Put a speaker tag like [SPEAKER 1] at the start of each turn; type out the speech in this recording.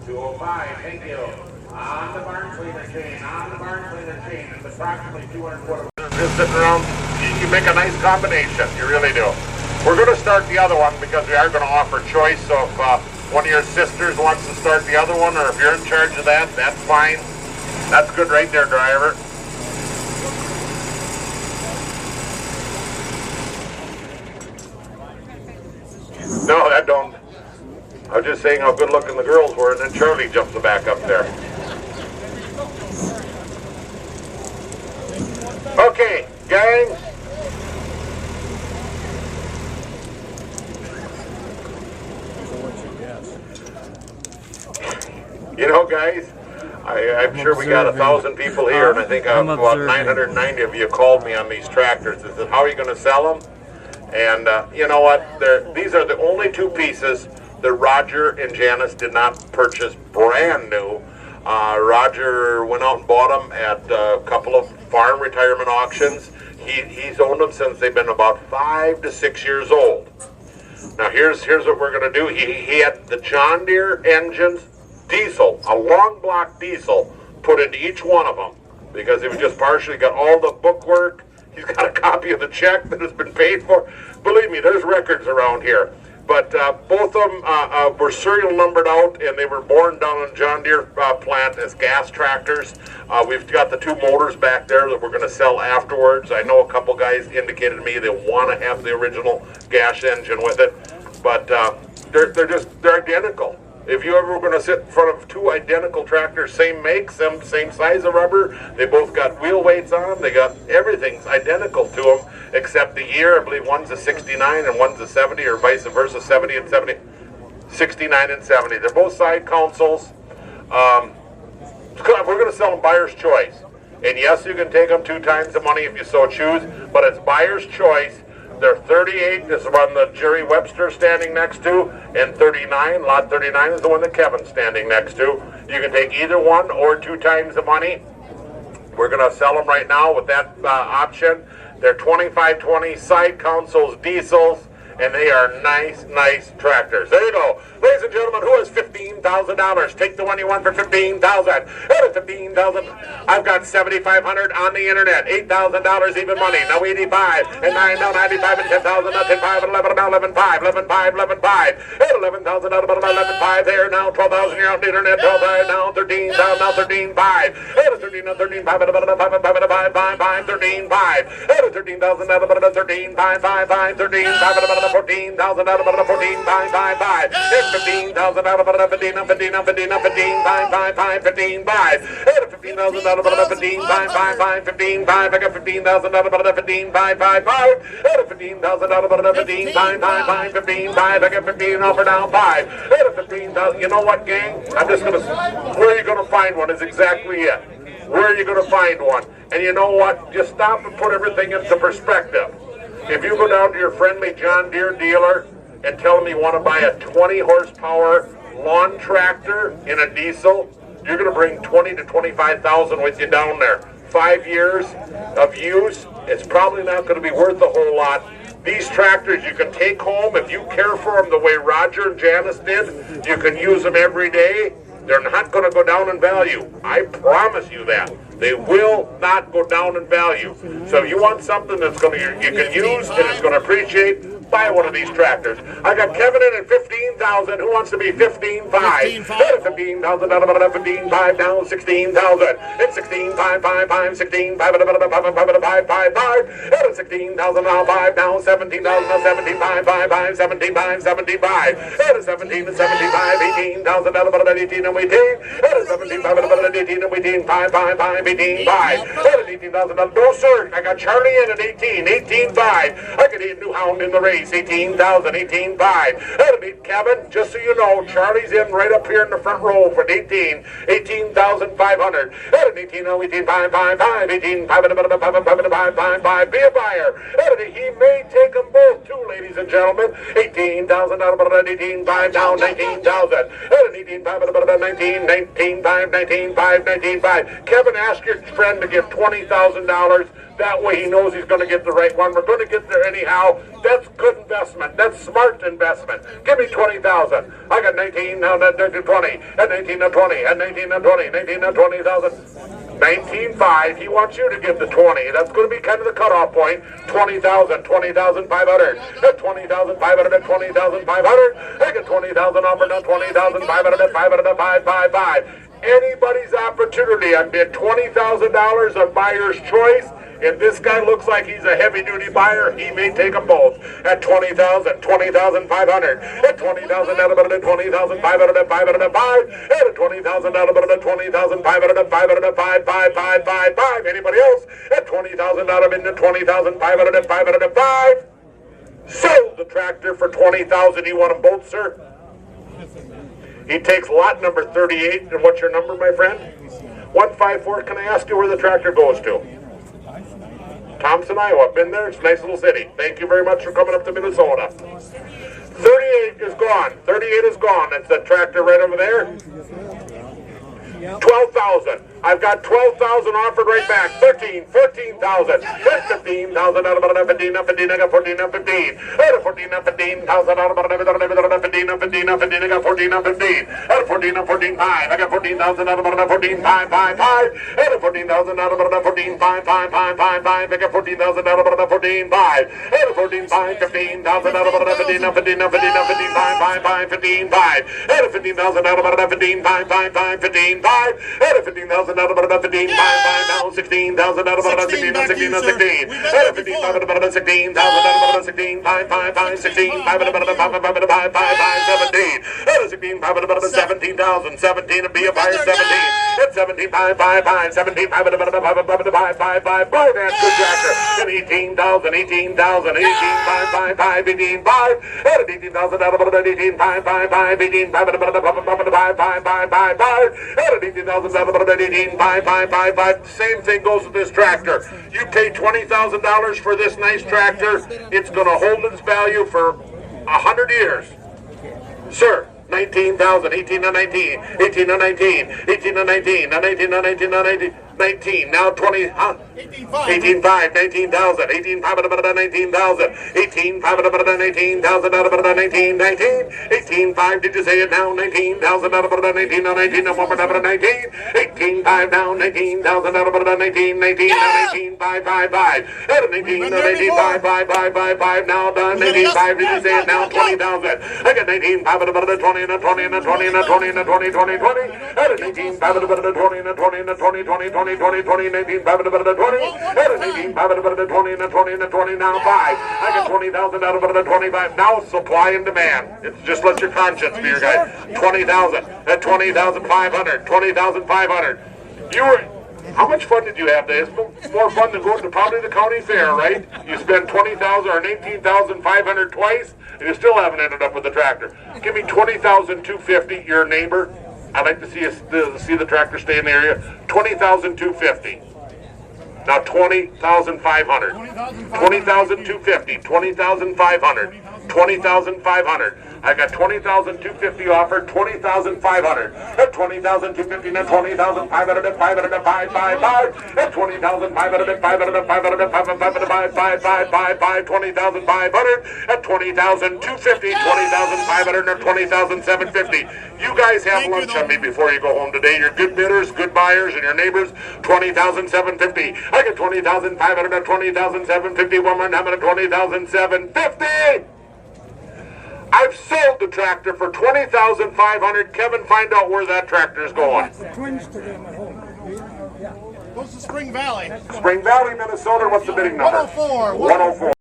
[SPEAKER 1] 205, thank you. On the barn cleaner chain, it's approximately 200 quarter. Just sitting around, you make a nice combination, you really do. We're going to start the other one because we are going to offer choice, so if one of your sisters wants to start the other one, or if you're in charge of that, that's fine. That's good right there, driver. No, that don't. I was just saying how good looking the girls were, and then Charlie jumps back up there. Okay, gang. You know, guys, I'm sure we got 1,000 people here, and I think about 990 of you called me on these tractors. They said, how are you going to sell them? And you know what? These are the only two pieces that Roger and Janis did not purchase brand new. Roger went out and bought them at a couple of farm retirement auctions. He's owned them since they've been about 5 to 6 years old. Now here's what we're going to do. He had the John Deere engines, diesel, a long block diesel, put into each one of them because he was just partially got all the bookwork. He's got a copy of the check that has been paid for. Believe me, there's records around here. But both of them were serial numbered out, and they were born down in John Deere plant as gas tractors. We've got the two motors back there that we're going to sell afterwards. I know a couple guys indicated to me they want to have the original gas engine with it, but they're identical. If you ever were going to sit in front of two identical tractors, same make, same size of rubber, they both got wheel weights on them, they got everything's identical to them, except the year. I believe one's a 69 and one's a 70, or vice versa, 70 and 70, 69 and 70. They're both side consoles. We're going to sell them buyer's choice. And yes, you can take them 2 times the money if you so choose, but it's buyer's choice. They're 38, this is the one that Jerry Webster standing next to, and 39, lot 39 is the one that Kevin's standing next to. You can take either one or 2 times the money. We're going to sell them right now with that option. They're 2520 side consoles diesels, and they are nice tractors. There you go. Ladies and gentlemen, who has $15,000? Take the one you want for $15,000. $15,000. I've got $7,500 on the internet. $8,000 even money. Now 85 and 9 now 95 and 10,000 now 10,500 and 11 now 11,500 11,500 11,000 out about 11,500 there now 12,000 you're on the internet 12,000 now 13,000 now 13,500 13 now 13,500 about 5 13,500 13,000 out about 13,500 13,500 about 14,000 out about 14,500 15,000 out about 15 now 15 now 15 now 15,500 15,500 15,000 out about 15,500 15,500 I got 15,000 out about 15,500 15,000 out about 15,500 15,500 I got 15 offer down 5 15,000. You know what, gang? I'm just gonna. Where are you gonna find one? Is exactly it. Where are you gonna find one? And you know what? Just stop and put everything into perspective. If you go down to your friendly John Deere dealer and tell them you want to buy a 20 horsepower lawn tractor in a diesel, you're going to bring 20 to 25,000 with you down there. 5 years of use, it's probably not going to be worth a whole lot. These tractors you can take home if you care for them the way Roger and Janis did. You can use them every day. They're not going to go down in value. I promise you that. They will not go down in value. So if you want something that's going to you can use and it's going to appreciate, buy one of these tractors. I got Kevin in at 15,000. Who wants to be 15,500? 15,000 out of 15,500 down 16,000. It's 16,555 16,555 16,000 now 5 down 17,000 now 17,555 17,575 17 to 75 18,000 out of 18 and 18 17,500 out of 18 and 18 555 18,500 18,000. No sir, I got Charlie in at 18 18,500. I could eat a new hound in the race. 18,000, 18,500. That'll beat Kevin. Just so you know, Charlie's in right up here in the front row for 18,500. 18, 18,555, 18,555. Be a buyer. He may take them both too, ladies ladies and gentlemen. 18,000 out of 18,500 now 19,000. 18,500 19,500 19,500. Kevin, ask your friend to give $20,000. That way he knows he's going to get the right one. We're going to get there anyhow. That's good investment. That's smart investment. Give me 20,000. I got 19 now, 20, and 19 and 20, and 19 and 20, 19 and 20,000. 19.5. He wants you to give the 20. That's going to be kind of the cutoff point. 20,000, 20,500, 20,500, 20,500. I get 20,000 offer now, 20,500, 500, anybody's opportunity. I bid $20,000 on buyer's choice. If this guy looks like he's a heavy-duty buyer, he may take them both at 20,000, 20,500, at 20,000 out of it, 20,500, 505, and at 20,000 out of it, 20,500, 505. Anybody else at 20,000 out of it, 20,500, 505? Sold the tractor for 20,000. You want them both, sir? He takes lot number 38. And what's your number, my friend? 154. Can I ask you where the tractor goes to? Thompson, Iowa. Been there. It's a nice little city. Thank you very much for coming up to Minnesota. 38 is gone. 38 is gone. That's the tractor right over there. 12,000. I've got 12,000 offered right back. 13, 14,000. 15,000 out of it. 15, 15. I got 14, 15. 14, 15,000 out of it. 15, 15. I got 14, 15. 14, 14, 5. I got 14,000 out of it. 14, 5, 5, 5. 14,000 out of it. 14, 5, 5, 5, 5, 5. I got 14,000 out of it. 14, 5. 14, 5, 15,000 out of it. 15, 15, 15, 5, 5, 5, 15, 5. 15,000 out of it. 15, 5, 5, 5, 15, 5. 15,000 out of it, 15, 5, 5, now 16,000 out of it, 16, 16, 16. 15, 5 out of it, 16,000 out of it, 16, 5, 5, 5, 16, 5 out of it, 5, 5, 5, 5, 17. 16, 5 out of it, 17,000, 17 to be a buyer, 17. At 17, 5, 5, 5, 17, 5 out of it, 5, 5, 5, 5, that's good tractor. At 18,000, 18,000, 18, 5, 5, 5, 18, 5. At 18,000 out of it, 18, 5, 5, 5, 18, 5 out of it, 5, 5, 5, 5, 5. At 18,000 out of it, 18, 5, 5, 5, 5. Same thing goes with this tractor. You pay $20,000 for this nice tractor, it's going to hold its value for 100 years. Sir, 19,000, 18 to 19, 18 to 19, 18 to 19, 19 to 19, 19, now 20, huh? 18,500, 19,000, 18,500 out of 19,000, 18,500 out of 19,000 out of 19, 19, 18,500, did you say it now? 19,000 out of 19, 19, no more out of 19, 18,500 down, 19,000 out of 19, 19, 19,500, 5, out of 19, 19,500, now done, 19,500, did you say it now? 20,000, I got 19,500 out of 20, and a 20, and a 20, and a 20, and a 20, 20, 20, out of 19,500 out of 20, and a 20, and a 20, 20, 20, 20, 20, 19,500 out of 20, out of 19,500 out of 20, and a 20, and a 20, now 5. I got 20,000 out of 25. Now supply and demand. It's just let your conscience be your guide. 20,000 at 20,500, 20,500. You were. How much fun did you have today? It's more fun than going to probably the county fair, right? You spent 20,000 or 18,500 twice, and you still haven't ended up with a tractor. Give me 20,250. You're a neighbor. I'd like to see the tractor stay in the area. 20,250. Now 20,500. 20,250. 20,500. 20,500. I got 20,250 offered, 20,500. At 20,250, now 20,500 at 500 at 555. At 20,500 at 500 at 500 at 555, 20,500 at 20,250, 20,500 or 20,750. You guys have lunch on me before you go home today. You're good bidders, good buyers, and your neighbors. 20,750. I got 20,500 at 20,750. One more time at 20,750. I've sold the tractor for $20,500. Kevin, find out where that tractor is going.
[SPEAKER 2] Goes to Spring Valley.
[SPEAKER 1] Spring Valley, Minnesota. What's the bidding number?
[SPEAKER 2] 104.
[SPEAKER 1] 104.